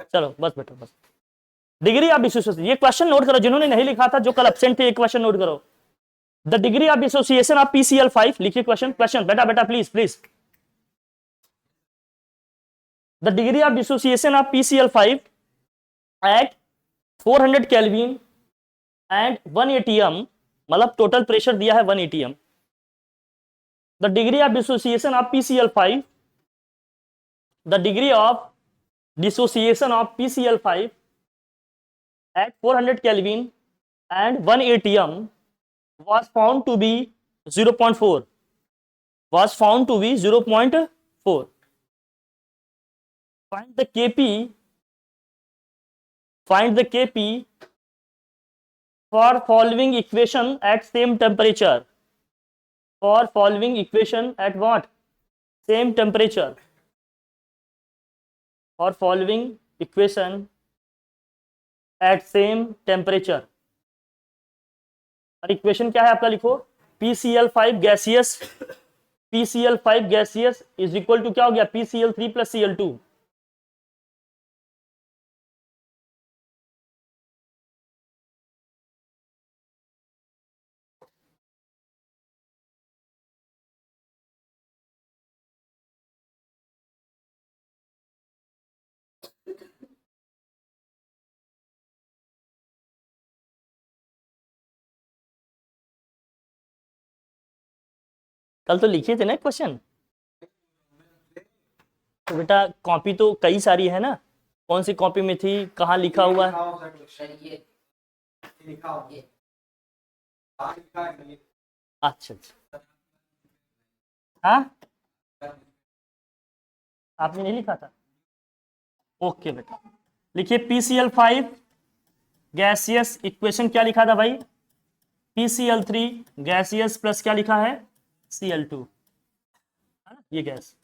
चलो बस बेटा बस। डिग्री ऑफ डिसोसिएशन, ये क्वेश्चन नोट करो जिन्होंने नहीं लिखा था, जो कल एब्सेंट थे, एक क्वेश्चन नोट करो। The degree of dissociation of PCl5, लिखिए क्वेश्चन, क्वेश्चन बेटा बेटा please please. The degree of dissociation of PCl5 at 400 kelvin and 1 atm, मतलब टोटल प्रेशर दिया है 1 atm। The degree of dissociation of PCl5, the degree of dissociation of PCl5 at 400 Kelvin and 1 atm was found to be 0.4, was found to be 0.4. Find the Kp, find the Kp for following equation at same temperature, for following equation at what? Same temperature, for following equation at same temperature। और equation क्या है आपका, लिखो PCl5 gaseous, PCl5 gaseous is equal to क्या हो गया, PCl3 plus Cl2। कल तो लिखे थे ना क्वेश्चन, तो बेटा कॉपी तो कई सारी है ना, कौन सी कॉपी में थी, कहाँ लिखा हुआ है? अच्छा अच्छा, हाँ आपने नहीं लिखा था, ओके बेटा। लिखिए PCl5 गैसियस, इक्वेशन क्या लिखा था भाई, PCl3 गैसियस प्लस क्या लिखा है, Cl2, ये गैस।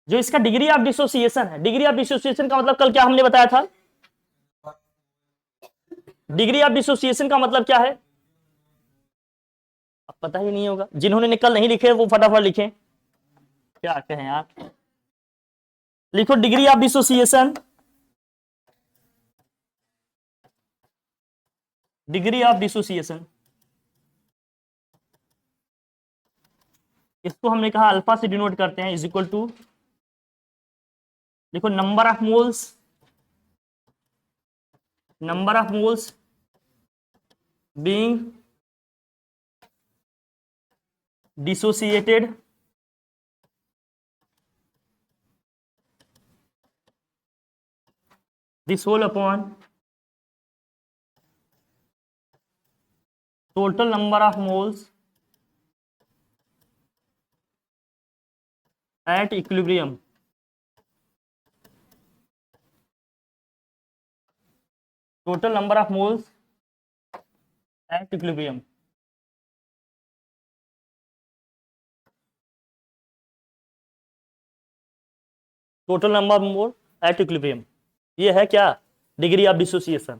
जो इसका डिग्री ऑफ डिसोसिएशन है, डिग्री ऑफ डिसोसिएशन का मतलब कल क्या हमने बताया था, डिग्री ऑफ डिसोसिएशन का मतलब क्या है, अब पता ही नहीं होगा, जिन्होंने कल नहीं लिखे वो फटाफट लिखें, क्या कहें आप, लिखो degree of dissociation, degree of dissociation, इसको हमने कहा अल्फा से डिनोट करते हैं, इज इक्वल टू, देखो number of moles, number of moles being dissociated this whole upon total number of moles at equilibrium, total number of moles at equilibrium। Total number of mole at equilibrium, ये है क्या, degree of dissociation.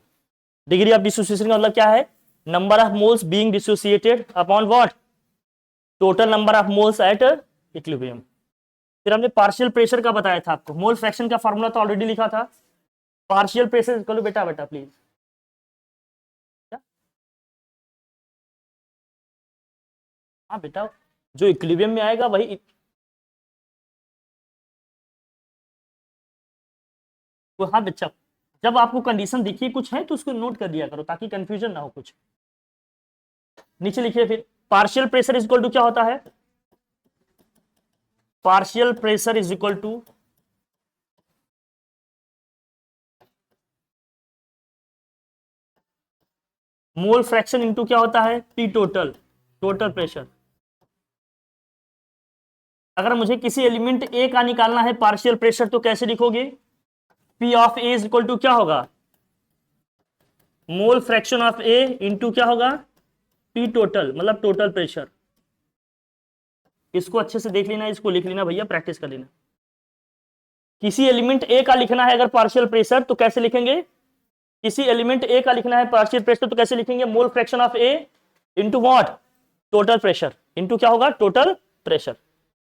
Degree of dissociation का मतलब क्या है, number of moles being dissociated upon what, total number of moles at equilibrium. फिर हमने partial pressure का बताया था आपको, मोल फ्रैक्शन का फॉर्मूला तो ऑलरेडी लिखा था, पार्शियल प्रेशर करो बेटा बेटा प्लीज, हाँ बेटा जो इक्विलिब्रियम में आएगा वही, हाँ बच्चा, जब आपको कंडीशन दिखी कुछ है तो उसको नोट कर दिया करो ताकि कंफ्यूजन ना हो कुछ। नीचे लिखिए फिर, partial pressure is equal to क्या होता है, partial pressure is equal to mole fraction into क्या होता है, P टोटल, टोटल प्रेशर। अगर मुझे किसी एलिमेंट ए का निकालना है पार्शियल प्रेशर तो कैसे लिखोगे, P of A is equal to क्या होगा, mole fraction of A into क्या होगा, P टोटल, मतलब टोटल प्रेशर। इसको अच्छे से देख लेना, इसको लिख लेना भैया, प्रैक्टिस कर लेना। किसी एलिमेंट ए का लिखना है अगर पार्शियल प्रेशर तो कैसे लिखेंगे, किसी एलिमेंट ए का लिखना है पार्शियल प्रेशर तो कैसे लिखेंगे, मोल fraction of A into what, total pressure, into क्या होगा, टोटल प्रेशर।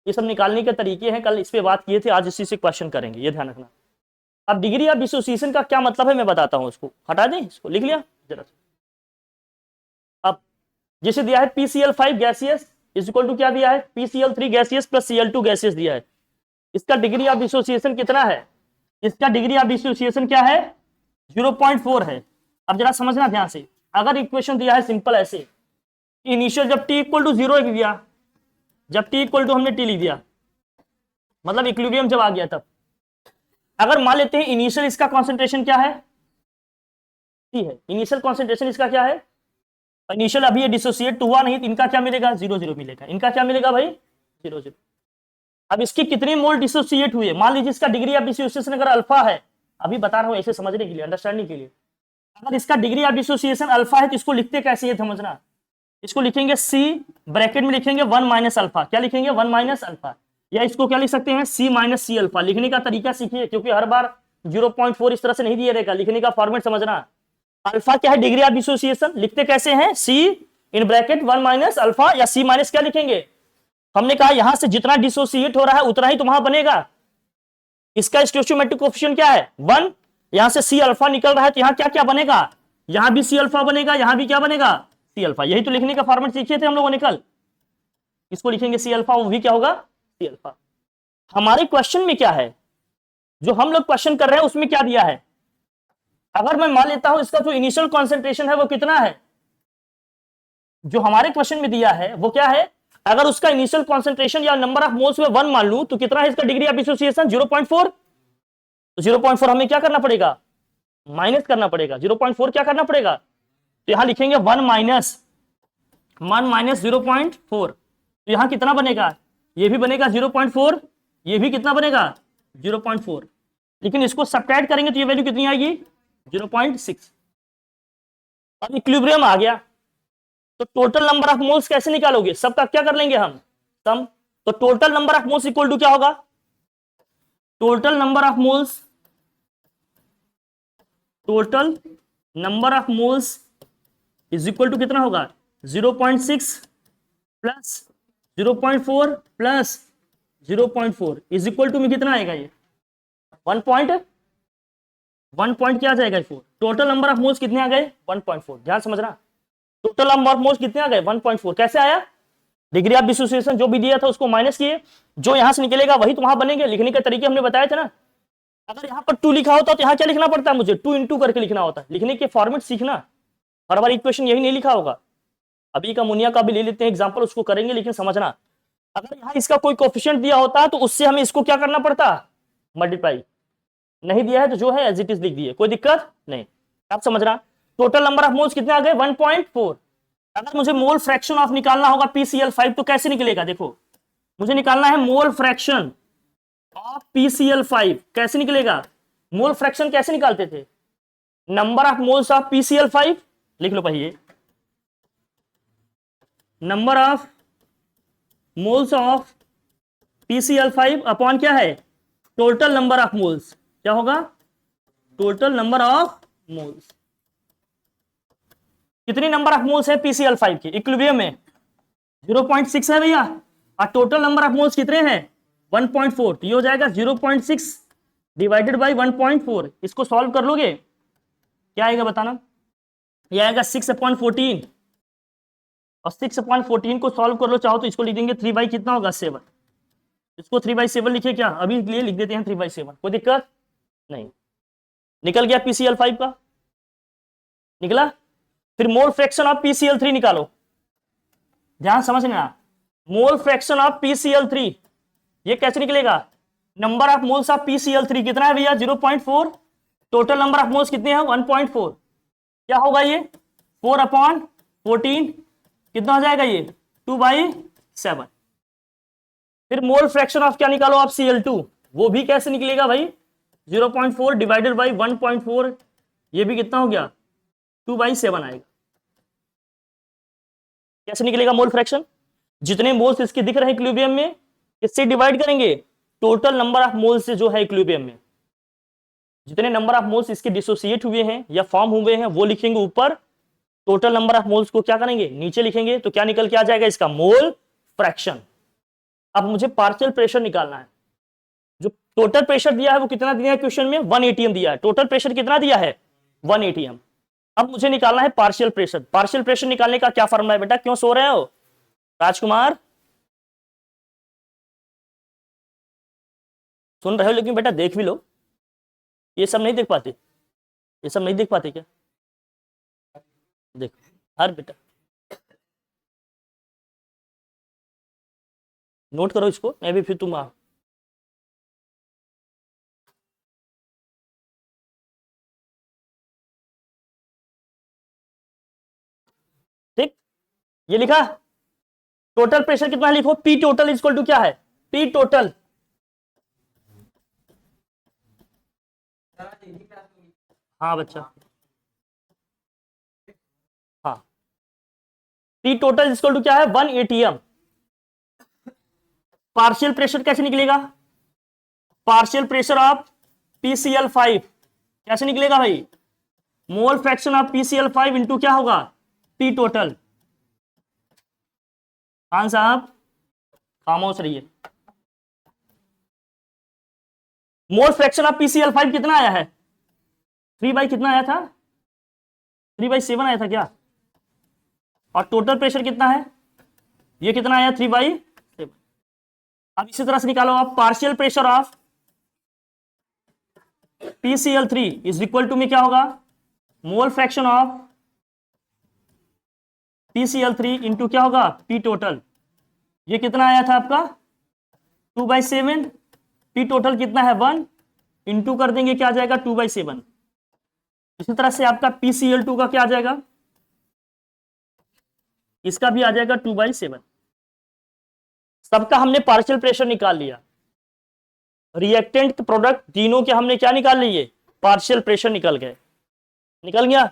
ये सब निकालने के तरीके हैं, कल इस पे बात किए थे, आज इसी से क्वेश्चन करेंगे, ये ध्यान रखना। अब डिग्री ऑफ डिसोसिएशन का क्या मतलब है मैं बताता हूं, उसको हटा दें, इसको लिख लिया जरा। अब जैसे दिया है PCl5 gaseous is equal to क्या दिया है, PCl3 gaseous plus Cl2 gaseous दिया है। इसका डिग्री ऑफ डिसोसिएशन कितना है, इसका डिग्री ऑफ डिसोसिएशन क्या है, 0.4 है। अब जरा समझना ध्यान से, अगर इक्वेशन दिया है सिंपल ऐसे, इनिशियल जब t इक्वल टू 0 लिख दिया, जब t इक्वल टू हमने t लिख दिया, मतलब इक्विलिब्रियम जब आ गया तब, अगर मान लेते हैं इनिशियल इसका कॉन्सेंट्रेशन क्या है, t है, इनिशियल कॉन्सेंट्रेशन इसका क्या है, इनिशियल अभी ये डिसोसिएट हुआ नहीं तो इनका क्या मिलेगा, 0 मिलेगा, इनका क्या मिलेगा भाई 0। अब इसकी कितनी मोल डिसोसिएट हुई है, मान लीजिए इसका डिग्री ऑफ डिसोसिएशन अगर अल्फा है, अभी बता रहा हूं ऐसे समझने के लिए, अंडरस्टैंडिंग के लिए, अगर इसका डिग्री ऑफ डिसोसिएशन अल्फा है तो इसको लिखते कैसे है समझना, इसको लिखेंगे C ब्रैकेट में लिखेंगे 1 माइनस अल्फा, क्या लिखेंगे 1 माइनस अल्फा, या इसको क्या लिख सकते हैं C माइनस सी अल्फा। लिखने का तरीका सीखिए, क्योंकि हर बार 0.4 इस तरह से नहीं दिया रहेगा, लिखने का फॉर्मेट समझना। अल्फा क्या है, डिग्री ऑफ डिसोसिएशन, लिखते कैसे हैं C in bracket 1 minus alpha, या C माइनस क्या लिखेंगे, हमने कहा यहां से जितना डिसोसिएट हो रहा है उतना ही तो वहां बनेगा, इसका स्टोइचियोमेट्रिक कोएफिशिएंट क्या है 1, यहां से C अल्फा निकल रहा है तो यहां क्या क्या बनेगा, यहां भी C अल्फा बनेगा, यहां भी क्या बनेगा C अल्फा। यही तो लिखने का फॉर्मेट सीखे थे हम लोगों ने कल, इसको लिखेंगे C अल्फा, वो भी क्या होगा C अल्फा। हमारे क्वेश्चन में क्या है, जो हम लोग क्वेश्चन कर रहे हैं उसमें क्या दिया है, अगर मैं मान लेता हूं इसका जो इनिशियल कॉन्सेंट्रेशन है वो कितना है, जो हमारे क्वेश्चन में दिया है वो क्या है, अगर उसका इनिशियल कॉन्सेंट्रेशन या नंबर ऑफ मोल्स में 1 मान लूं तो कितना है इसका डिग्री ऑफ डिसोसिएशन 0.4, तो 0.4 हमें क्या करना पड़ेगा, माइनस करना पड़ेगा, 0.4 क्या करना पड़ेगा, तो यहां लिखेंगे 1 माइनस 0.4, तो यहां कितना बनेगा, ये भी बनेगा 0.4, ये भी कितना बनेगा 0.4, लेकिन इसको सब्ट्रैक्ट करेंगे तो ये वैल्यू कितनी आएगी 0.6। अब इक्विलिब्रियम आ गया, तो टोटल नंबर ऑफ मोल्स कैसे निकालोगे, सबका क्या कर लेंगे हम सम, तो total number of moles equal to क्या होगा, total number of moles, total number of moles is equal to कितना होगा 0.6 plus 0.4 plus 0.4 is equal to में कितना आएगा, ये 1 पॉइंट क्या आ जाएगा 4, टोटल नंबर ऑफ मोल्स कितने आ गए 1.4, ध्यान समझना, टोटल नंबर ऑफ मोल्स कितने आ गए 1.4, कैसे आया, डिग्री ऑफ डिसोसिएशन जो भी दिया था उसको माइनस किए, जो यहां से निकलेगा वही तो वहां बनेंगे, लिखने के तरीके हमने बताया था ना। अगर यहाँ पर 2 लिखा होता तो यहाँ क्या लिखना पड़ता है मुझे 2 into करके लिखना होता है, लिखने के फॉर्मेट सीखना, हर बार इक्वेशन यही नहीं लिखा होगा। अभी का मुनिया का भी ले लेते हैं एग्जांपल, उसको करेंगे, लेकिन समझना अगर यहाँ इसका कोई कोएफिशिएंट दिया होता तो उससे हमें इसको क्या करना पड़ता मल्टीप्लाई, नहीं दिया है तो जो है एज इट इज लिख दिए, कोई दिक्कत नहीं। आप समझना टोटल नंबर ऑफ मोल्स कितने आ गए 1.4, अगर मुझे मोल फ्रैक्शन ऑफ निकालना होगा PCl5 तो कैसे निकलेगा, देखो मुझे निकालना है मोल फ्रैक्शन ऑफ PCl5, कैसे निकलेगा, मोल फ्रैक्शन कैसे निकालते थे, number of moles of PCl5 लिख लो पहले, number of moles of PCl5 upon क्या है टोटल नंबर ऑफ मोल्स, क्या होगा टोटल नंबर ऑफ मोल्स, कितनी नंबर ऑफ मोल्स है PCl5 की इक्विलिब्रियम में 0.6 है भैया, और टोटल नंबर ऑफ मोल्स कितने हैं 1.4, तो ये हो जाएगा 0.6 डिवाइडेड बाई 1.4, इसको सॉल्व कर लोगे क्या आएगा बताना, ये आएगा 6/14, और 6/14 को सॉल्व कर लो, चाहो तो इसको लिख देंगे 3 कितना होगा 7, इसको 3/7 लिखे क्या, अभी लिए लिख देते हैं 3/7, कोई दिक्कत नहीं, निकल गया PCl5 का निकला। फिर मोल फ्रैक्शन ऑफ PCl3 निकालो, ध्यान समझना, मोल फ्रैक्शन ऑफ PCl3 ये कैसे निकलेगा, number of moles of PCl3 कितना है भैया 0.4, टोटल नंबर ऑफ मोल्स कितने हैं 1.4, क्या होगा ये 4/14, कितना हो जाएगा ये 2/7। फिर मोल फ्रैक्शन ऑफ क्या निकालो आप Cl2, वो भी कैसे निकलेगा भाई 0.4 डिवाइडेड बाई 1.4, ये भी कितना हो गया 2/7 आएगा। कैसे निकलेगा मोल फ्रैक्शन, जितने मोल्स इसके दिख रहे हैं इक्विलिब्रियम में इससे डिवाइड करेंगे टोटल नंबर ऑफ मोल्स से जो है इक्विलिब्रियम में, जितने नंबर ऑफ मोल्स इसके डिसोसिएट हुए हैं या फॉर्म हुए हैं वो लिखेंगे ऊपर, टोटल नंबर ऑफ मोल्स को क्या करेंगे नीचे लिखेंगे, तो क्या निकल के आ जाएगा इसका मोल फ्रैक्शन। अब मुझे पार्शियल प्रेशर निकालना है, जो टोटल प्रेशर दिया है वो कितना दिया है क्वेश्चन में, 1 एटीएम दिया है। टोटल प्रेशर कितना दिया है, 1 एटीएम। अब मुझे निकालना है पार्शियल प्रेशर। पार्शियल प्रेशर निकालने का क्या फॉर्मूला है बेटा, क्यों सो रहे हो राजकुमार, सुन रहे हो लेकिन बेटा देख भी लो, ये सब नहीं देख पाते, ये सब नहीं देख पाते क्या, देखो हर बेटा नोट करो इसको, मैं भी फिर तुम ठीक। ये लिखा टोटल प्रेशर कितना है, लिखो P total is equal to क्या है, पी टोटल, हाँ बच्चा, हाँ P total is equal to क्या है, 1 एटीएम। पार्शियल प्रेशर कैसे निकलेगा, पार्शियल प्रेशर ऑफ PCl5 कैसे निकलेगा भाई, मोल फ्रैक्शन ऑफ PCl5 इंटू क्या होगा, पी टोटल। खान साहब खामोश रहिए। मोल फ्रैक्शन ऑफ PCl5 कितना आया है, 3 कितना आया था, 3/7 आया था क्या, और टोटल प्रेशर कितना है, ये कितना आया 3/7। अब इसी तरह से निकालो आप partial pressure of PCl3 is equal to में क्या होगा, mole fraction of PCl3 into क्या होगा, पी टोटल। ये कितना आया था आपका 2/7, पी टोटल कितना है 1, इंटू कर देंगे क्या आ जाएगा 2/7। इसी तरह से आपका PCl2 का क्या आ जाएगा, इसका भी आ जाएगा 2/7। सबका हमने पार्शियल प्रेशर निकाल लिया, रिएक्टेंट प्रोडक्ट तीनों के हमने क्या निकाल लिए, पार्शियल प्रेशर निकल गए, निकल गया।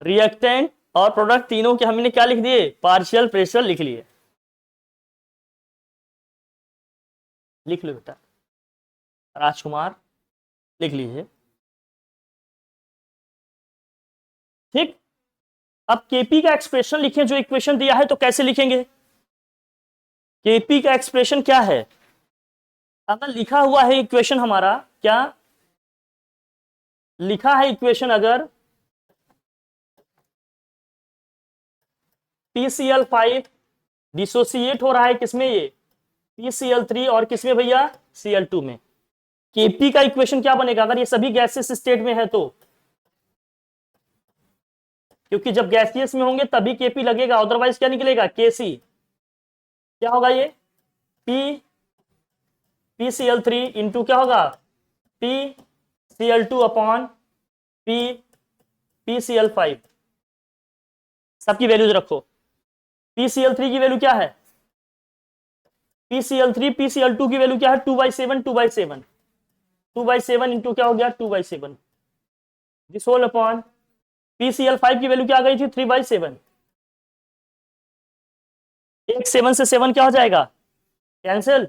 रिएक्टेंट और प्रोडक्ट तीनों के हमने क्या लिख दिए, पार्शियल प्रेशर लिख लिए, लिख लो बेटा राजकुमार, लिख लीजिए ठीक। अब केपी का एक्सप्रेशन लिखें, जो इक्वेशन दिया है तो कैसे लिखेंगे, केपी का एक्सप्रेशन क्या है, अगर लिखा हुआ है इक्वेशन हमारा, क्या लिखा है इक्वेशन, अगर PCl5 डिसोसिएट हो रहा है किसमें, ये PCl3 और किसमें भैया Cl2 में, केपी का इक्वेशन क्या बनेगा, अगर ये सभी गैसेस स्टेट में है तो, क्योंकि जब गैसियस में होंगे तभी केपी लगेगा, अदरवाइज क्या निकलेगा केसी, क्या होगा ये PCl3 इंटू क्या होगा PCl2 अपॉन PCl5। सबकी वैल्यूज रखो, PCl3 की वैल्यू क्या है, PCl3 PCl2 की वैल्यू क्या है 2/7, 2/7, 2/7 इंटू क्या हो गया 2/7, दिस होल अपॉन PCl5 की वैल्यू क्या आ गई थी 3/7, एक 7 से 7 क्या हो जाएगा कैंसिल,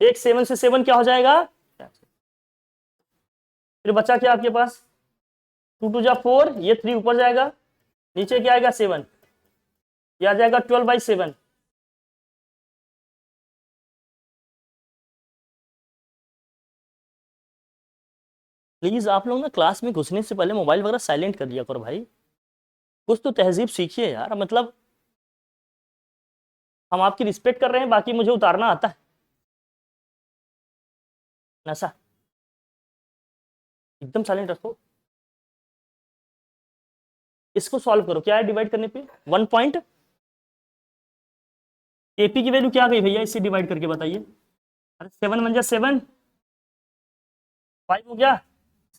एक 7 से 7 क्या हो जाएगा, फिर बचा क्या आपके पास 2 2 जा 4, ये 3 ऊपर जाएगा, नीचे क्या आएगा 7, ये आ जाएगा 12/7। प्लीज आप लोग ना क्लास में घुसने से पहले मोबाइल वगैरह साइलेंट कर दिया करो भाई, कुछ तो तहजीब सीखिए यार, मतलब हम आपकी रिस्पेक्ट कर रहे हैं, बाकी मुझे उतारना आता है नशा, एकदम साइलेंट रखो। इसको सॉल्व करो, क्या है डिवाइड करने पे 1 पॉइंट, केपी की वैल्यू क्या आ गई भैया, इससे डिवाइड करके बताइए, अरे 7 1 जा 7, 5 हो गया,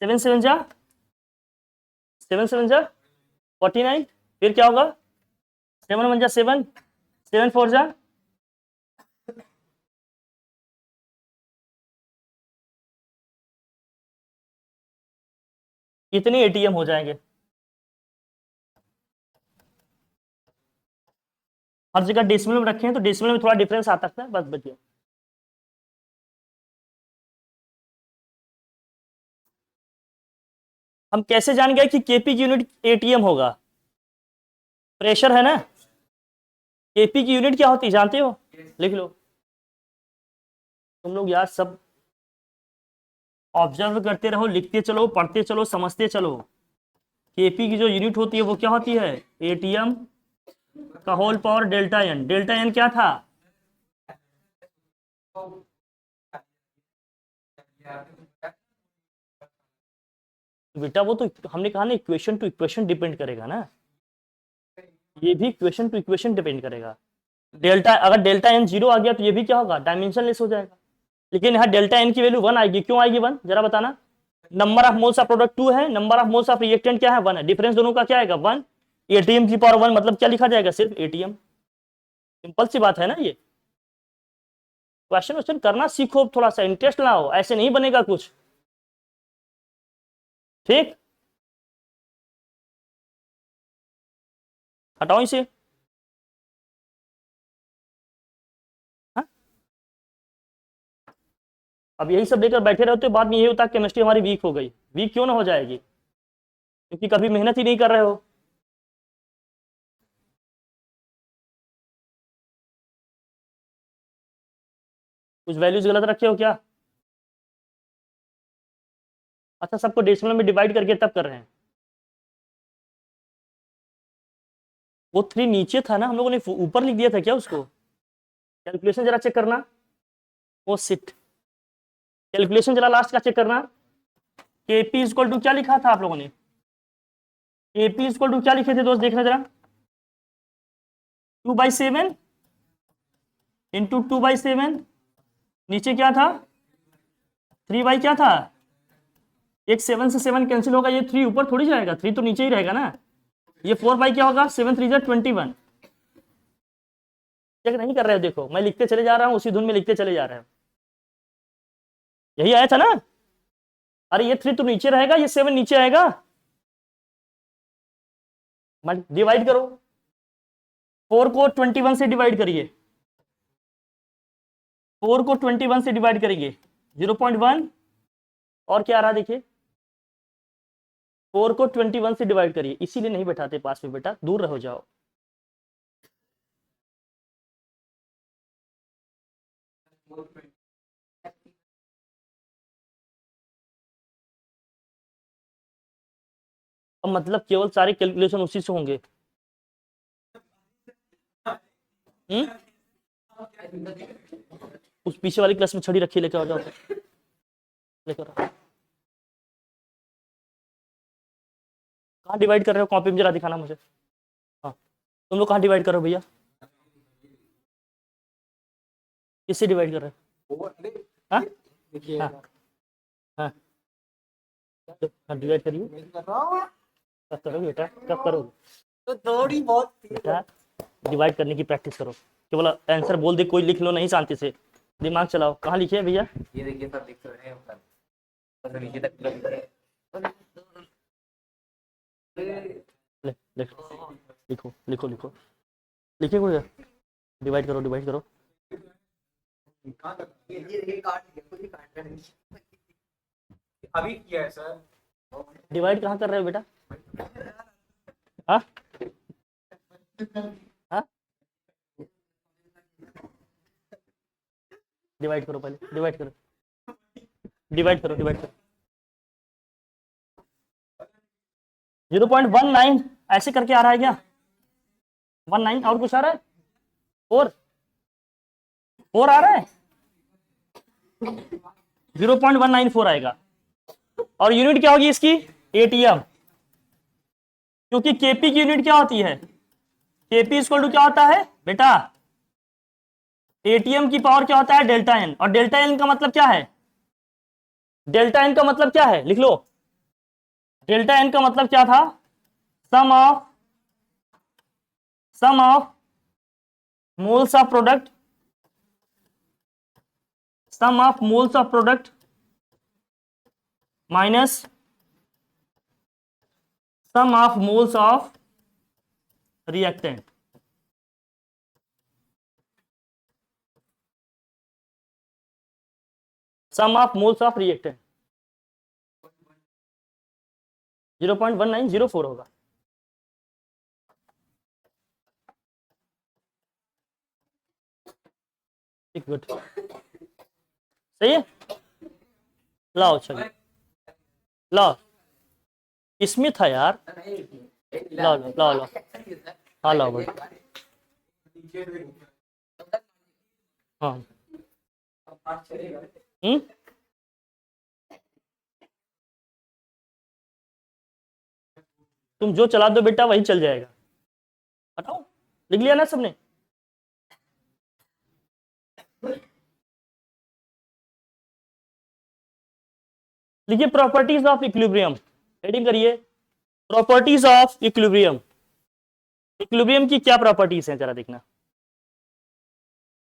7 7 जा 7 7 जा 49, फिर क्या होगा 7 1 जा 7, 7 4 जा, कितने एटीएम हो जाएंगे, हर जगह डेसिमल में रखे हैं तो डेसिमल में थोड़ा डिफरेंस आ सकता है, बस बचिए। हम कैसे जान गए कि केपी की यूनिट एटीएम होगा, प्रेशर है ना, केपी की यूनिट क्या होती है जानते हो, लिख लो। तुम लोग यार सब ऑब्जर्व करते रहो, लिखते चलो, पढ़ते चलो, समझते चलो। केपी की जो यूनिट होती है वो क्या होती है, एटीएम का whole power delta N. Delta N क्या था, बेटा वो तो हमने कहा ना इक्वेशन टू इक्वेशन डिपेंड करेगा ना, ये भी इक्वेशन टू इक्वेशन डिपेंड करेगा। डेल्टा अगर डेल्टा एन जीरो आ गया तो ये भी क्या होगा, डायमेंशनलेस हो जाएगा। लेकिन यहाँ डेल्टा एन की वैल्यू 1 आएगी, क्यों आएगी 1 जरा बताना। Number of moles of product 2 है, number of moles of reactant क्या है 1 है, डिफरेंस दोनों का क्या आएगा 1। एटीएम की पावर 1 मतलब क्या लिखा जाएगा, सिर्फ एटीएम। सिंपल सी बात है ना ये। क्वेश्चन क्वेश्चन करना सीखो, थोड़ा सा इंटरेस्ट लाओ, ऐसे नहीं बनेगा कुछ, ठीक। हटाओ इसे। हाँ? अब यही सब लेकर बैठे रहते हो, बाद में यही होता है केमिस्ट्री हमारी वीक हो गई। वीक क्यों ना हो जाएगी, क्योंकि कभी मेहनत ही नहीं कर रहे हो। कुछ वैल्यूज गलत रखे हो क्या, अच्छा सबको डेसिमल में डिवाइड करके तब कर रहे हैं। वो 3 नीचे था ना, हम लोगों ने ऊपर लिख दिया था क्या उसको, कैलकुलेशन जरा चेक करना। ओ सिट, कैलकुलेशन जरा लास्ट का चेक करना। केपी इक्वल टू क्या लिखा था आप लोगों ने, केपी इक्वल टू क्या लिखे थे दोस्त, देखना जरा। 2/7 इंटू 2/7, नीचे क्या था 3 बाई क्या था, एक 7 से 7 कैंसिल होगा, ये 3 ऊपर थोड़ी जाएगा, 3 तो नीचे ही रहेगा ना। ये 4 बाई क्या होगा, 7 3 21। चेक नहीं कर रहे हो, देखो मैं लिखते चले जा रहा हूँ, उसी धुन में लिखते चले जा रहे हैं। यही आया था ना, अरे ये 3 तो नीचे रहेगा, ये 7 नीचे आएगा, डिवाइड करो। 4 को 21 से डिवाइड करिए, 4 को 21 से डिवाइड करेंगे 0.1, और क्या आ रहा देखिए, 4 को 21 से डिवाइड करिए, इसीलिए नहीं बैठाते पास में बेटा, दूर रहो जाओ। अब मतलब केवल सारे कैलकुलेशन उसी से होंगे। उस पीछे वाली क्लास में छड़ी रखी, लेकर आ जाओ, लेकर आओ। कहाँ डिवाइड कर रहे हो, कॉपी में जरा दिखाना मुझे। हाँ तुम लोग कहाँ डिवाइड कर रहे हो भैया, किससे डिवाइड कर रहे हो, हाँ हाँ हाँ हाँ डिवाइड करिए, कब करोगे बेटा, कब करोगे, तो थोड़ी बहुत बेटा डिवाइड करने की प्रैक्टिस करो, केवल आंसर बोल दे कोई, लिख लो नहीं शांति से, दिमाग चलाओ। कहाँ लिखे है भैया, ये देखिए सर, दिख रहे हैं ऊपर नीचे तक ले लिखो लिखो लिखो, लिखे कोई, डिवाइड करो डिवाइड करो। अभी किया है सर, डिवाइड कहाँ कर रहे हो बेटा, हाँ हाँ डिवाइड करो, पहले डिवाइड करो, डिवाइड करो, डिवाइड करो। 0.19 ऐसे करके आ रहा है क्या, 19 और कुछ आ रहा है, 4 4 आ रहा है, 0.194 आएगा। और यूनिट क्या होगी इसकी, एटीएम, क्योंकि केपी की यूनिट क्या होती है, केपी इक्वल टू क्या होता है बेटा, एटीएम की पावर क्या होता है डेल्टा एन, और डेल्टा एन का मतलब क्या है, डेल्टा एन का मतलब क्या है लिख लो, डेल्टा एन का मतलब क्या था, sum of moles of product, sum of moles of product minus sum of moles of reactant. Sum of moles of reactant 0.1904 होगा। एक मिनट, सही है, लाओ चलो लाओ, इसमें था यार, लाओ लाओ लाओ लाओ, हाँ लाओ भाई, हाँ तुम जो चला दो बेटा वही चल जाएगा, हटाओ, लिख लिया ना सबने। लिखिए प्रॉपर्टीज ऑफ इक्विलिब्रियम, हेडिंग करिए प्रॉपर्टीज ऑफ इक्विलिब्रियम। इक्विलिब्रियम की क्या प्रॉपर्टीज हैं जरा देखना,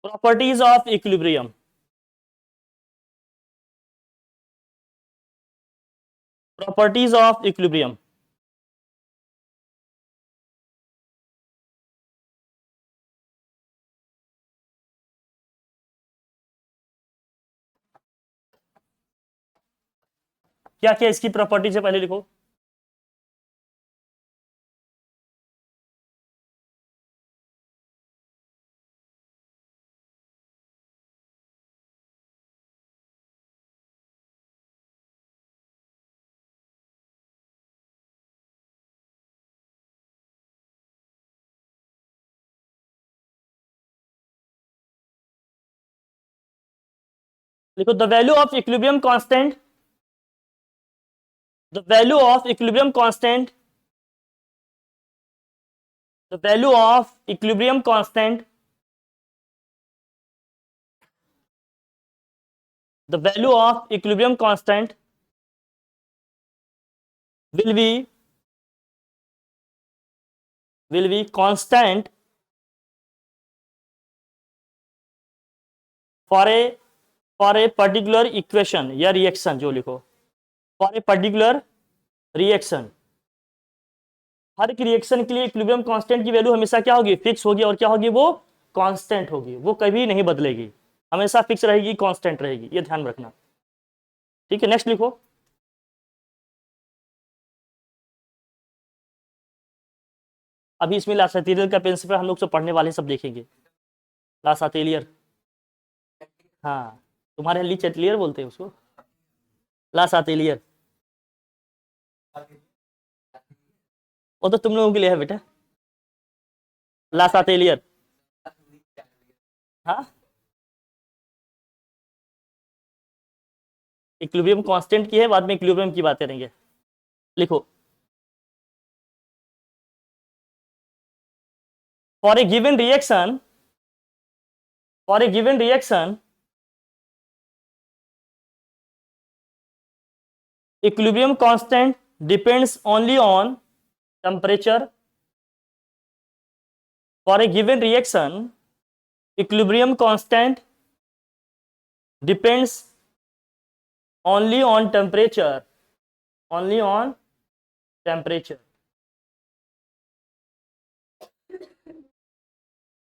properties of equilibrium. Properties of equilibrium, क्या क्या इसकी प्रॉपर्टीज है पहले लिखो। लिखो the value of equilibrium constant, the value of equilibrium constant, the value of equilibrium constant, the value of equilibrium constant will be constant for a particular equation या reaction, जो लिखो for a particular reaction, हर एक reaction के लिए equilibrium constant की value हमेशा क्या होगी, फिक्स होगी, और क्या होगी, वो कांस्टेंट होगी, वो कभी नहीं बदलेगी, हमेशा फिक्स रहेगी, कांस्टेंट रहेगी, ये ध्यान रखना, ठीक है। नेक्स्ट लिखो, अभी इसमें लासातेलियर का प्रिंसिपल हम लोग सब पढ़ने वाले, सब देखेंगे। लासातेलियर, हाँ तुम्हारे ली चेटलियर बोलते हैं उसको, लासातेलियर वो तो तुम लोगों के लिए है बेटा, लासातेलियर, हाँ इक्विलिब्रियम कांस्टेंट की है, बाद में इक्विलिब्रियम की बात करेंगे। लिखो for a given reaction, for a given reaction equilibrium constant depends only on temperature. For a given reaction, equilibrium constant depends only on temperature, only on temperature.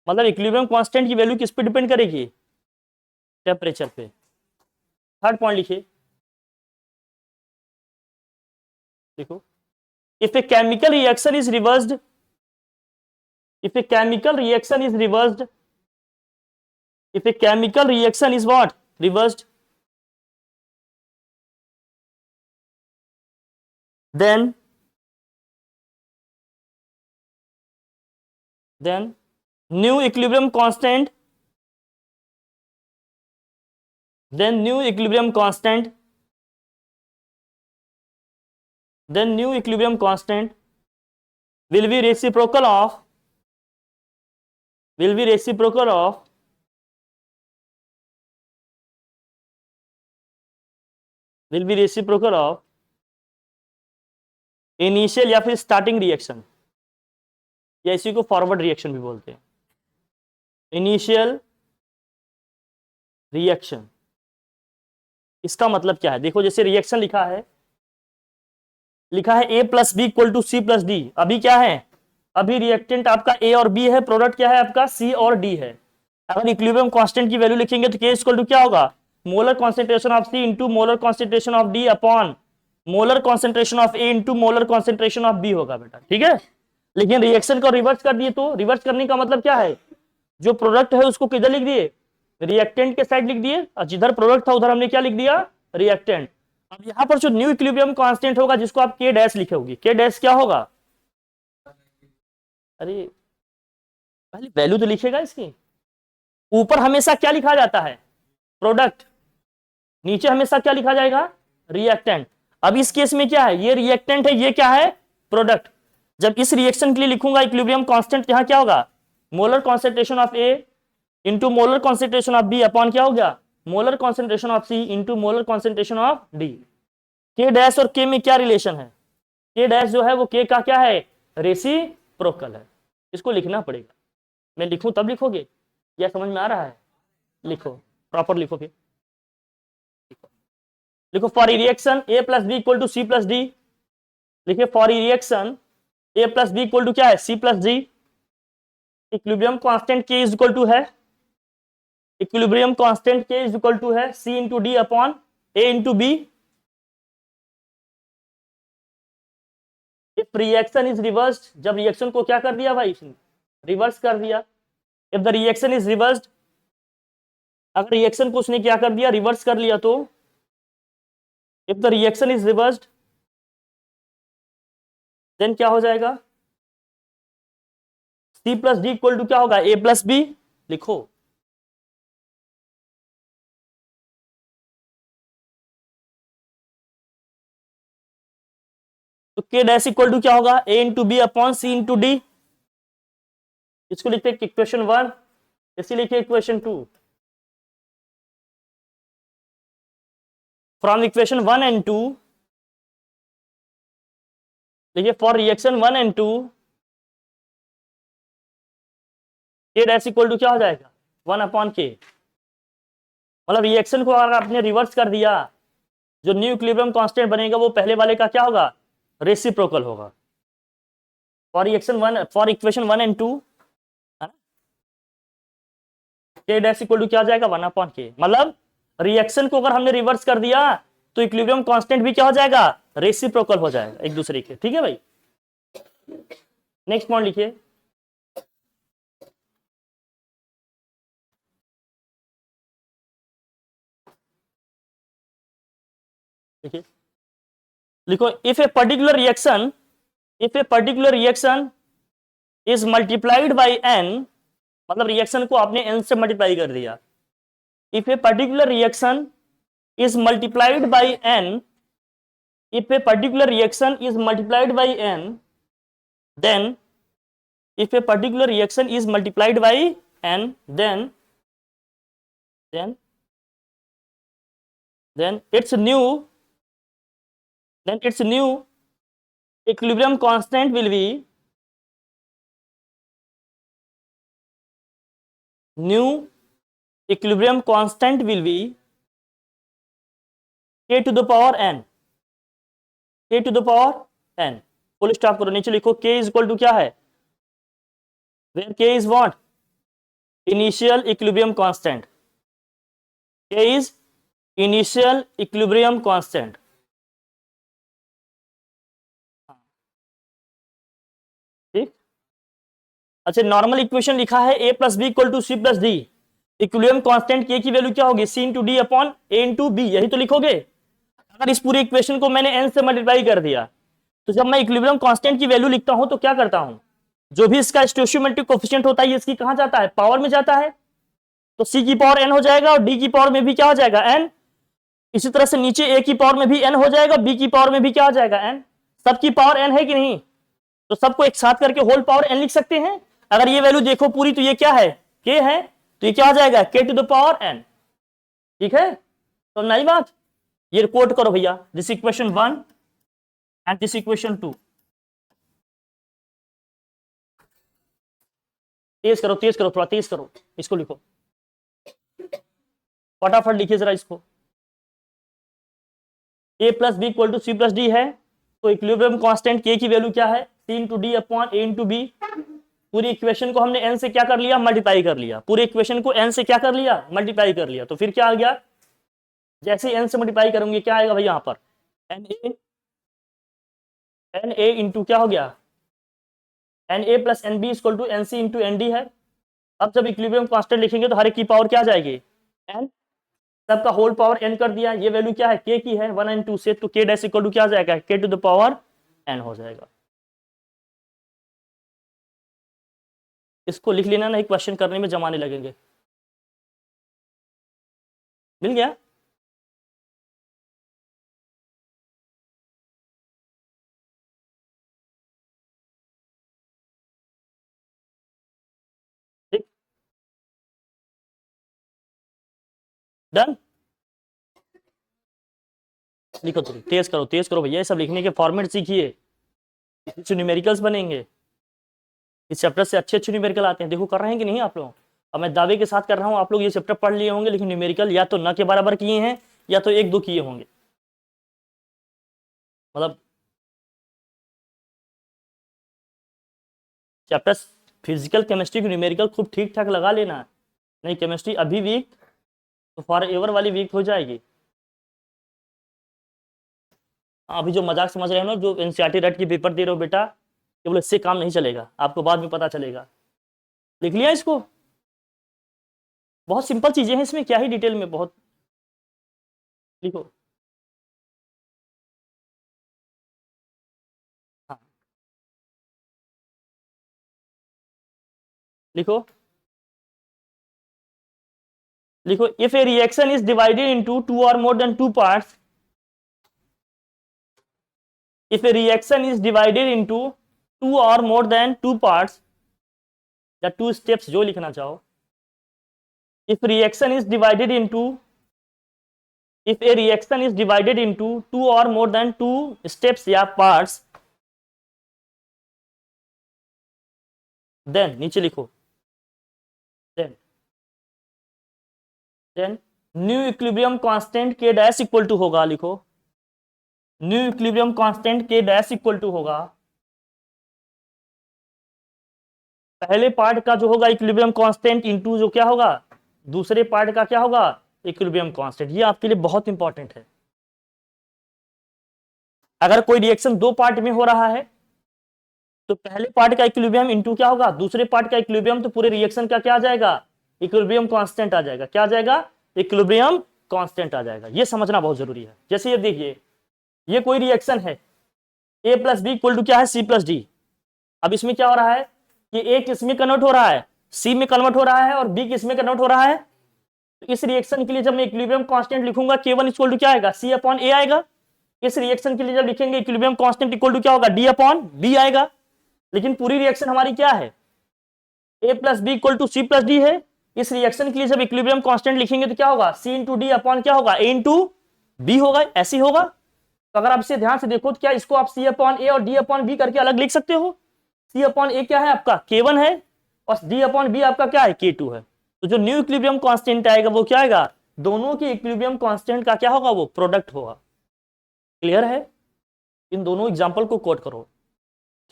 मतलब इक्विलिब्रियम कांस्टेंट की वैल्यू किस पे depend करेगी, temperature पे। Third point लिखिए, देखो if a chemical reaction is reversed, if a chemical reaction is reversed, if a chemical reaction is what, reversed, then new equilibrium constant, then new equilibrium constant, then new equilibrium constant will be reciprocal of, will be reciprocal of will be reciprocal of initial या फिर starting reaction, या इसी को forward reaction भी बोलते हैं। Initial reaction, इसका मतलब क्या है, देखो जैसे रिएक्शन लिखा है A plus B equal to C plus D, अभी क्या है, अभी रिएक्टेंट आपका ए और बी है, प्रोडक्ट क्या है आपका सी और डी है। अगर इक्विलिब्रियम कांस्टेंट की वैल्यू लिखेंगे तो के इक्वल टू क्या होगा, molar concentration of C into molar concentration of D upon molar concentration of A into molar concentration of B होगा बेटा, ठीक है। लेकिन रिएक्शन को रिवर्स कर दिए तो रिवर्स करने का मतलब क्या है, जो प्रोडक्ट है उसको किधर लिख दिए, रिएक्टेंट के साइड लिख दिए और जिधर प्रोडक्ट था उधर हमने क्या लिख दिया, रिएक्टेंट। अब यहां पर जो न्यू इक्विलिब्रियम कांस्टेंट होगा जिसको आप के डैश लिखोगे, के डैश क्या होगा, अरे पहले वैल्यू तो लिखेगा इसकी। ऊपर हमेशा क्या लिखा जाता है, प्रोडक्ट, नीचे हमेशा क्या लिखा जाएगा, रिएक्टेंट। अब इस केस में क्या है, ये रिएक्टेंट है, ये क्या है, प्रोडक्ट। जब इस रिएक्शन के लिए लिखूंगा इक्विलिब्रियम कांस्टेंट, यहां क्या होगा, molar concentration of A into molar concentration of B upon क्या हो गया, molar concentration of C into molar concentration of D. K dash और के में क्या रिलेशन है, के डैश जो है वो के का क्या है, रेसिप्रोकल है। इसको लिखना पड़ेगा, मैं लिखूं तब लिखोगे, या समझ में आ रहा है, लिखो प्रॉपर लिखो फिर लिखो for reaction A plus B equal to C plus D, लिखिए for reaction A plus B equal to क्या है, C plus D. Equilibrium constant K is equal to है, equilibrium constant K is equal to है C into D upon A into B. If reaction is reversed, जब reaction को क्या कर दिया भाई, रिवर्स कर दिया। If the reaction is reversed, अगर रिएक्शन को उसने क्या कर दिया, रिवर्स कर लिया, तो if the reaction is reversed then क्या हो जाएगा, C plus D equal to क्या होगा, ए प्लस बी। लिखो तो के डैश इक्वल टू क्या होगा, ए इंटू बी अपॉन सी इंटू डी। इसको लिखते हैं इक्वेशन 1, इसी लिखिए इक्वेशन 2। फ्रॉम इक्वेशन 1 एंड 2 देखिए फॉर रिएक्शन 1 एंड 2 के डैश इक्वल टू क्या हो जाएगा, 1 अपॉन के। मतलब रिएक्शन को अगर आपने रिवर्स कर दिया, जो न्यू इक्विलिब्रियम कांस्टेंट बनेगा वो पहले वाले का क्या होगा, रेसिप्रोकल होगा। For reaction 1, for equation 1 and 2 के डैश इक्वल टू क्या आ जाएगा, 1 अपॉन के। मतलब रिएक्शन को अगर हमने रिवर्स कर दिया तो इक्विलिब्रियम कांस्टेंट भी क्या हो जाएगा, रेसिप्रोकल हो जाएगा एक दूसरे के। ठीक है भाई, नेक्स्ट पॉइंट लिखिए, देखिए लिखो if a particular reaction, if a particular reaction is multiplied by N, मतलब रिएक्शन को आपने एन से मल्टीप्लाई कर दिया। If a particular reaction is multiplied by N, if a particular reaction is multiplied by n, then if a particular reaction is multiplied by n, then its new equilibrium constant will be k to the power n, k to the power n। Full stop करो, नीचे लिखो k is equal to क्या है, where k is what, initial equilibrium constant, k is initial equilibrium constant। ठीक, अच्छा normal equation लिखा है a plus B equal to C plus D. Equilibrium constant k की वैल्यू क्या होगी, c into D upon a into B, यही तो लिखोगे। अगर इस पूरी इक्वेशन को मैंने n से मल्टीप्लाई कर दिया, तो जब मैं इक्विलिब्रियम कांस्टेंट की वैल्यू लिखता हूं तो क्या करता हूं, जो भी इसका स्टोइचियोमेट्रिक कोएफिशिएंट होता है इसकी कहां जाता है, पावर में जाता है। तो c की पावर n हो जाएगा और d की पावर में भी क्या हो जाएगा, n। इसी तरह से नीचे a की पावर में भी n हो जाएगा, b की पावर में भी क्या हो जाएगा, n। सबकी पावर n है कि नहीं, तो सबको एक साथ करके होल पावर n लिख सकते हैं। अगर ये वैल्यू देखो पूरी तो ये क्या है, k है, तो ये क्या हो जाएगा, k to the power n। ठीक है, तो नई बात, ये कोट करो भैया, this equation 1 and this equation 2। तेज करो, तेज करो, थोड़ा तेज करो, इसको लिखो फटाफट, लिखिए जरा इसको। a plus B equal to C plus D है, तो इक्विलिब्रियम कांस्टेंट k की वैल्यू क्या है, c into D upon a into B. पूरी इक्वेशन को हमने n से क्या कर लिया, मल्टीप्लाई कर लिया। पूरी इक्वेशन को n से क्या कर लिया, मल्टीप्लाई कर लिया। तो फिर क्या आ गया, जैसे n से मल्टीप्लाई करूंगे क्या आएगा भाई, यहां पर एन ए इंटू क्या हो गया, N A plus N B equal to N C into N D है। अब जब इक्विलिब्रियम कांस्टेंट लिखेंगे तो हर एक की पावर क्या आ जाएगी, एन, सबका होल पावर एन कर दिया। ये वैल्यू क्या है, के की है 1 एंड 2 से, तो के डैश इक्वल टू क्या आ जाएगा, के टू द पावर एन हो जाएगा। इसको लिख लेना, नहीं क्वेश्चन करने में जमाने लगेंगे। मिल गया। ठीक, डन। लिखो तो तेज करो, तेज करो भैया, ये सब लिखने के फॉर्मेट सीखिए, इससे न्यूमेरिकल्स बनेंगे। इस चैप्टर से अच्छे अच्छे न्यूमेरिकल आते हैं, देखो कर रहे हैं कि नहीं आप लोग। अब मैं दावे के साथ कर रहा हूं, आप लोग ये चैप्टर पढ़ लिए होंगे, लेकिन न्यूमेरिकल या तो न के बराबर किए हैं या तो एक दो किए होंगे। मतलब चैप्टर फिजिकल केमिस्ट्री की न्यूमेरिकल खूब ठीक ठाक लगा लेना, नहीं केमिस्ट्री अभी वीक तो फॉर एवर वाली वीक हो जाएगी। अभी जो मजाक समझ रहे हो ना, जो एनसीईआरटी रेट की पेपर दे रहे हो बेटा, केवल इससे काम नहीं चलेगा, आपको बाद में पता चलेगा। लिख लिया इसको, बहुत सिंपल चीजें हैं इसमें, क्या ही डिटेल में, बहुत लिखो। हाँ लिखो, लिखो, if a reaction is divided into two और more than two parts, if a reaction is divided into two or more than two parts या two steps, जो लिखना चाहो, if reaction is divided into, if a reaction is divided into two or more than two steps या parts, then नीचे लिखो, then new equilibrium constant के dash equal to होगा, लिखो न्यू इक्विलिब्रियम कांस्टेंट के डैश इक्वल टू होगा, पहले part का जो होगा इक्विलिब्रियम कांस्टेंट इनटू जो क्या होगा दूसरे पार्ट का क्या होगा इक्विलिब्रियम कांस्टेंट। ये आपके लिए बहुत इंपॉर्टेंट है। अगर कोई रिएक्शन दो पार्ट में हो रहा है तो पहले पार्ट का इक्विलिब्रियम इनटू क्या होगा दूसरे पार्ट का इक्विलिब्रियम, तो पूरे रिएक्शन का क्या आ जाएगा इक्विलिब्रियम कांस्टेंट आ जाएगा। क्या आ जाएगा, इक्विलिब्रियम कांस्टेंट आ जाएगा। ये समझना बहुत जरूरी है। जैसे ये देखिए, ये कोई रिएक्शन है, a plus B equal to क्या है c प्लस डी। अब इसमें क्या हो रहा है कि a किस में कन्वर्ट हो रहा है, c में कन्वर्ट हो रहा है, और b किस में कन्वर्ट हो रहा है। तो इस रिएक्शन के लिए जब मैं इक्विलिब्रियम कांस्टेंट लिखूंगा K1 इक्वल टू क्या आएगा c अपॉन a आएगा। इस रिएक्शन के लिए जब लिखेंगे इक्विलिब्रियम कांस्टेंट इक्वल टू क्या होगा d अपॉन b आएगा। लेकिन पूरी रिएक्शन हमारी क्या है, a plus B equal to c plus D है। इस रिएक्शन के लिए जब इक्विलिब्रियम कांस्टेंट लिखेंगे तो क्या होगा c इंटू डी अपॉन क्या होगा a इंटू बी होगा, ऐसी होगा। तो अगर आप इसे ध्यान से देखो तो क्या इसको आप c अपॉन a और d अपॉन b करके अलग लिख सकते हो। c अपॉन a क्या है आपका K1 है, और d अपॉन b आपका क्या है K2 है। तो जो न्यू इक्विलिब्रियम कांस्टेंट आएगा वो क्या आएगा, दोनों की इक्विलिब्रियम कांस्टेंट का क्या होगा, वो प्रोडक्ट होगा। क्लियर है। इन दोनों एग्जांपल को कोट करो,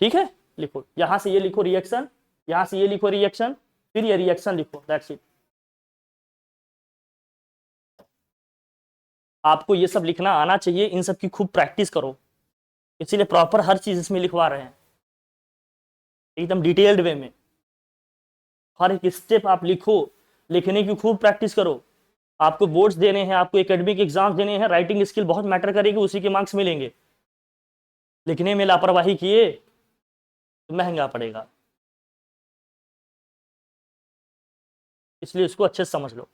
ठीक है। लिखो, यहां से ये लिखो रिएक्शन, यहां से ये लिखो रिएक्शन, फिर ये रिएक्शन लिखो, दैट्स इट। आपको ये सब लिखना आना चाहिए, इन सब की खूब प्रैक्टिस करो, इसीलिए प्रॉपर हर चीज इसमें लिखवा रहे हैं एकदम डिटेल्ड वे में। हर एक स्टेप आप लिखो, लिखने की खूब प्रैक्टिस करो। आपको बोर्ड्स देने हैं, आपको एकेडमिक एग्जाम्स देने हैं, राइटिंग स्किल बहुत मैटर करेगी, उसी के मार्क्स मिलेंगे। लिखने में लापरवाही किए तो महंगा पड़ेगा, इसलिए इसको अच्छे से समझ लो।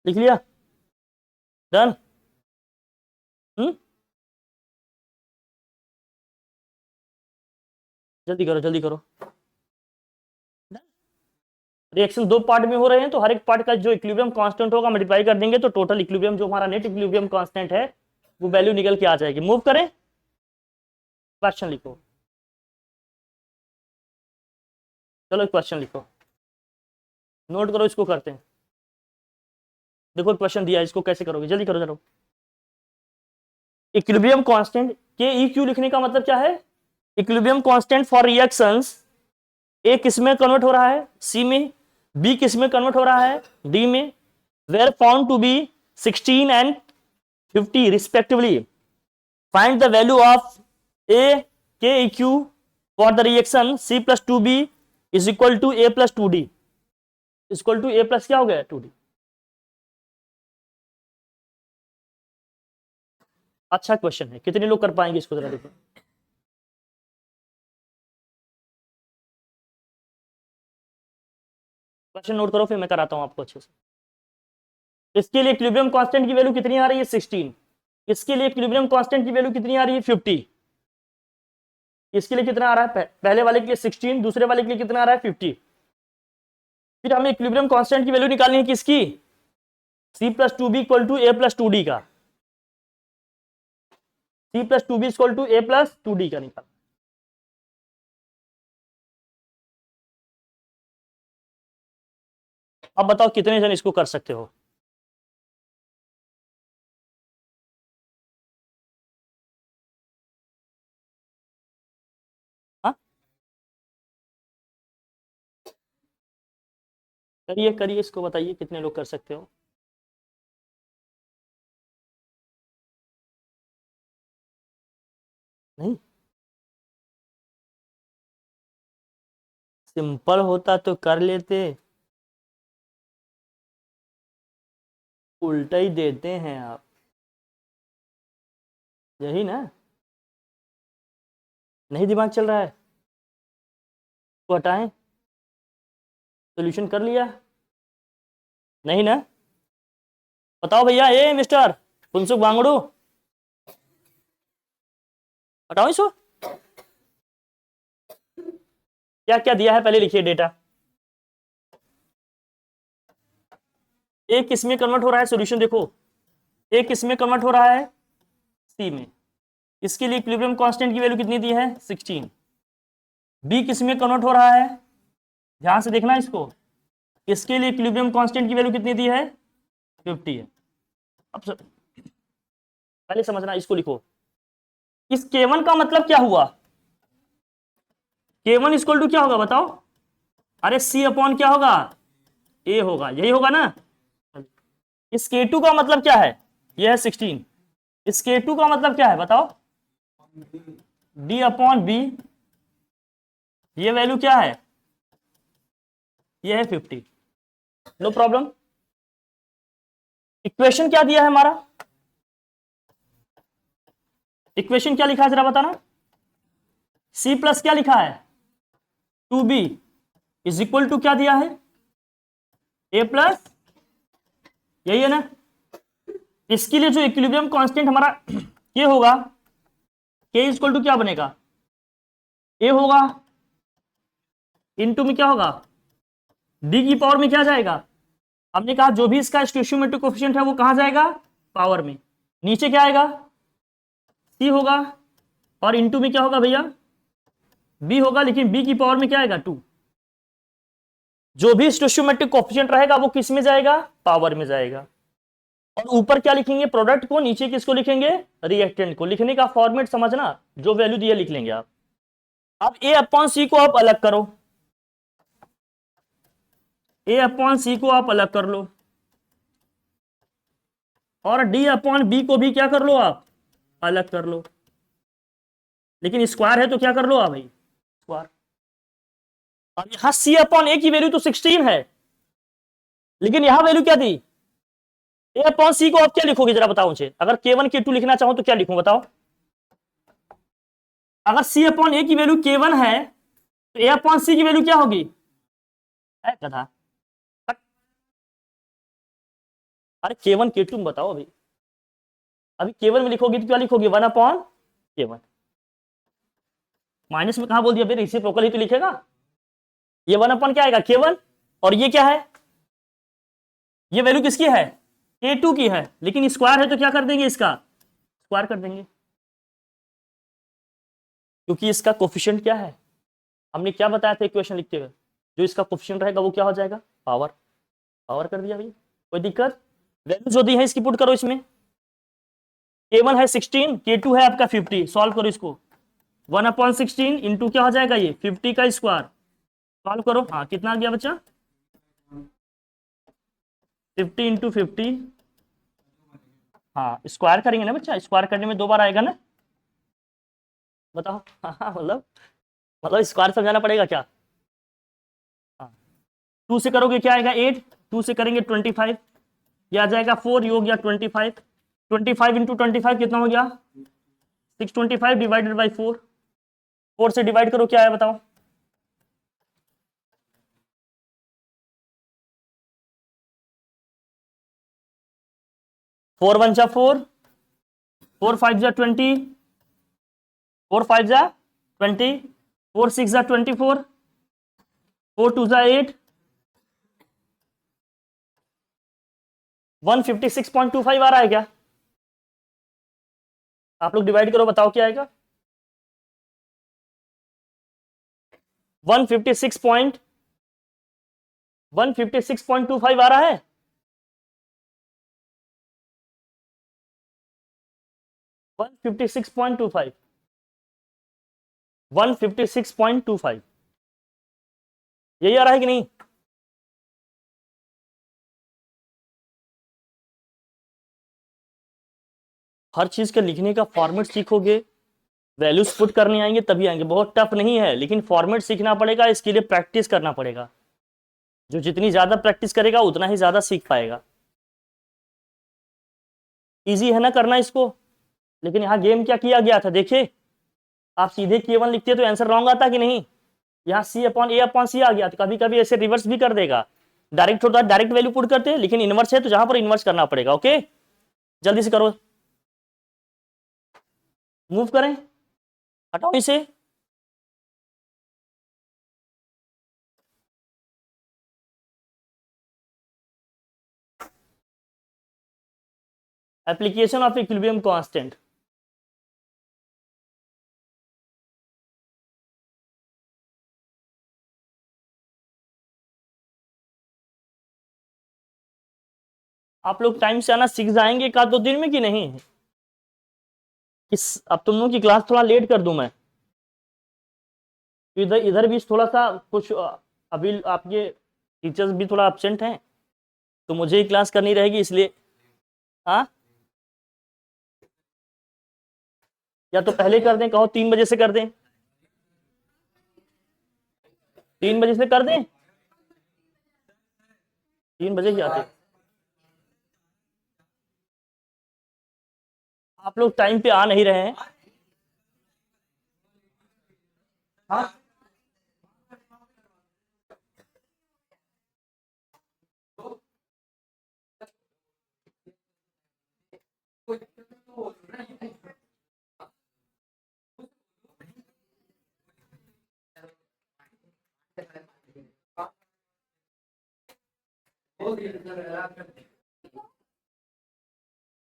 लिख लिया, डन। जल्दी करो जल्दी करो। रिएक्शन दो पार्ट में हो रहे हैं तो हर एक पार्ट का जो इक्विलिब्रियम कांस्टेंट होगा मल्टीप्लाई कर देंगे तो टोटल इक्विलिब्रियम जो हमारा नेट इक्विलिब्रियम कांस्टेंट है वो वैल्यू निकल के आ जाएगी। मूव करें, क्वेश्चन लिखो, चलो क्वेश्चन लिखो, नोट करो, इसको करते हैं। देखो क्वेश्चन दिया है, इसको कैसे करोगे, जल्दी करो चलो। इक्विलिब्रियम कांस्टेंट के ई क्यू लिखने का मतलब क्या है? इक्विलिब्रियम कांस्टेंट फॉर रिएक्शंस, ए किस में कन्वर्ट हो रहा है? सी में। बी किस में कन्वर्ट हो रहा है? डी में। Were found to be 16 and 50 respectively, find the value of a K E Q for the reaction C plus two B is equal to A plus two D, equal to A plus क्या हो गया? To D. अच्छा question है, कितने लोग कर पाएंगे इसको, जरा देखो। क्वेश्चन नोट करो, फिर मैं कराता हूं आपको अच्छे से। इसके लिए इक्विलिब्रियम कांस्टेंट की वैल्यू कितनी आ रही है? 16। इसके लिए इक्विलिब्रियम कांस्टेंट की वैल्यू कितनी आ रही है? 50। इसके लिए कितना आ रहा है? पहले वाले के लिए 16, दूसरे वाले के लिए कितना आ रहा है? 50। फिर हमें इक्विलिब्रियम कांस्टेंट की वैल्यू निकालनी है किसकी? C plus two B equal to A plus two D का। C plus two B equal to A plus two D का निकाल। अब बताओ कितने जन इसको कर सकते हो? हाँ, करिए करिए, इसको बताइए कितने लोग कर सकते हो? नहीं, सिंपल होता तो कर लेते, उल्टा ही देते हैं आप, यही ना? नहीं दिमाग चल रहा है तो हटाएं। सोल्यूशन कर लिया? नहीं ना? बताओ भैया, ए मिस्टर फुनसुक बांगड़ू, हटाओ इसको। क्या क्या दिया है पहले लिखिए डेटा। ए किस में कन्वर्ट हो रहा है? सॉल्यूशन देखो, ए किस में कन्वर्ट हो रहा है? सी में। इसके लिए इक्विलिब्रियम कांस्टेंट की वैल्यू कितनी दी है? 16। बी किस में कन्वर्ट हो रहा है? ध्यान से देखना इसको। इसके लिए इक्विलिब्रियम कांस्टेंट की वैल्यू कितनी दी है? 50 है। अब पहले समझना, इसको लिखो। इस K1 का मतलब क्या हुआ? K1 इक्वल टू क्या होगा बताओ? अरे C अपॉन क्या होगा? A होगा, यही होगा ना? इस K2 का मतलब क्या है? यह है 16। इस K2 का मतलब क्या है बताओ? D अपॉन बी, ये वैल्यू क्या है? ये है 50। No problem. इक्वेशन क्या दिया है हमारा? इक्वेशन क्या लिखा है जरा बताना। C प्लस क्या लिखा है? 2b इज इक्वल टू क्या दिया है? A प्लस, यही है ना? इसके लिए जो इक्विलिब्रियम कांस्टेंट हमारा ये होगा, K इक्वल टू क्या बनेगा? A होगा, इनटू में क्या होगा? D की पावर में क्या जाएगा? हमने कहा जो भी इसका स्टोइचियोमेट्रिक कोएफिशिएंट है वो कहां जाएगा? पावर में। नीचे क्या आएगा? C होगा, और इनटू में क्या होगा भैया? B होगा, लेकिन B की पावर में क्या आएगा? 2। जो भी स्टोइचियोमेट्रिक कोएफिशिएंट रहेगा वो किस में जाएगा? पावर में जाएगा। और ऊपर क्या लिखेंगे? प्रोडक्ट को। नीचे किसको लिखेंगे? रिएक्टेंट को। लिखने का फॉर्मेट समझना, जो वैल्यू दिया लिख लेंगे आप। अब A अपॉन सी को आप अलग करो, A अपॉन सी को आप अलग कर लो, और D अपॉन बी को भी क्या कर लो आप? अलग कर लो। लेकिन स्क्वायर है तो क्या कर लो आप भाई? स्क्वायर। अब यहां C अपॉन A की वैल्यू तो 16 है, लेकिन यहां वैल्यू क्या दी? A अपॉन सी को आप क्या लिखोगे जरा बताओ मुझे। अगर K1 K2 लिखना चाहो तो क्या लिखूं बताओ? अगर C अपॉन A की वैल्यू K1 है तो A अपॉन सी की वैल्यू क्या होगी? गधा। अरे K1 K2 बताओ अभी। अभी K1 में लिखोगी तो क्या लिखोगी? 1 अपॉन K1। माइनस में कहा बोल दिया? फिर रेसिप्रोकल ही तो लिखेगा। ये 1 अपॉन क्या आएगा? K1। और ये क्या है? ये वैल्यू किसकी है? K2 की है, लेकिन स्क्वायर है तो क्या कर देंगे? इसका स्क्वायर कर देंगे। क्योंकि इसका कोफिशिएंट क्या है, हमने क्या बताया था इक्वेशन लिखते हुए, जो इसका कोफिशिएंट रहेगा वो क्या हो जाएगा, पावर। पावर कर दिया भैया, कोई दिक्कत। वैल्यू जो दी है इसकी पुट करो इसमें। K1 है 16, K2 है आपका 50, सॉल्व करो इसको। 1/16 इंटू क्या हो जाएगा ये 50 का स्क्वायर, सॉल्व करो। हाँ कितना आ गया बच्चा, 50 इंटू 50। हाँ स्क्वायर करेंगे ना बच्चा, स्क्वायर करने में 2 बार आएगा ना, बताओ। हाँ मतलब स्क्वायर समझाना पड़ेगा क्या। हाँ 2 से करोगे क्या आएगा 8, 2 से करेंगे 25, यह आ जाएगा 4, ये हो गया 25। 25 इंटू 25 कितना हो गया 625 डिवाइडेड बाई 4। 4 से डिवाइड करो क्या है बताओ, 4 1 जा 4, 4 5 जा 20, 4 5 जा 20, 4 6 जा 24, 4 2 जा 8, 156.25 आ रहा है क्या, आप लोग डिवाइड करो बताओ क्या आएगा। 156.25 आ रहा है। वन 156.25 यही आ रहा है कि नहीं। हर चीज का लिखने का फॉर्मेट सीखोगे, वैल्यूज पुट करने आएंगे तभी आएंगे। बहुत टफ नहीं है, लेकिन फॉर्मेट सीखना पड़ेगा, इसके लिए प्रैक्टिस करना पड़ेगा। जो जितनी ज्यादा प्रैक्टिस करेगा उतना ही ज्यादा सीख पाएगा। इजी है ना करना इसको, लेकिन यहाँ गेम क्या किया गया था देखिए, आप सीधे K1 लिखते तो आंसर रॉन्ग आता कि नहीं। यहाँ C/A/C आ गया, तो कभी कभी ऐसे रिवर्स भी कर देगा। डायरेक्ट होता है डायरेक्ट वैल्यू पुट करते हैं, लेकिन इनवर्स है तो जहां पर इनवर्स करना पड़ेगा। ओके जल्दी से करो, मूव करें, हटाओ इसे। एप्लीकेशन ऑफ इक्विलिब्रियम कांस्टेंट, आप लोग टाइम से आना सीख जाएंगे एक आध 2 दिन में कि नहीं। अब तुम लोगों की क्लास थोड़ा लेट कर दूं मैं, इधर इधर भी थोड़ा सा कुछ अभी आपके टीचर्स भी थोड़ा एब्सेंट हैं, तो मुझे ही क्लास करनी रहेगी इसलिए। हाँ या तो पहले कर दें, कहो 3 बजे से कर दें, 3 बजे से कर दें, 3 बजे ही आते। आप लोग टाइम पे आ नहीं रहे हैं। हाँ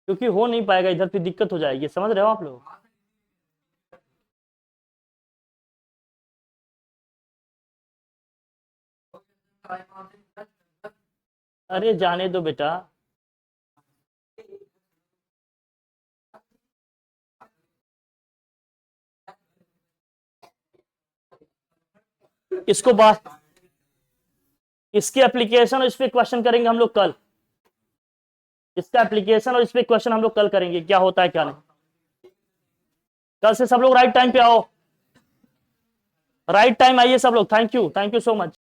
क्योंकि हो नहीं पाएगा इधर, फिर दिक्कत हो जाएगी, समझ रहे हो आप लोग। अरे जाने दो बेटा, इसको बात, इसकी एप्लीकेशन और इस पे क्वेश्चन करेंगे हम लोग कल। इसका एप्लीकेशन और इस पे क्वेश्चन हम लोग कल करेंगे, क्या होता है क्या नहीं। कल से सब लोग राइट टाइम पे आओ, राइट टाइम आइए सब लोग। Thank you so much.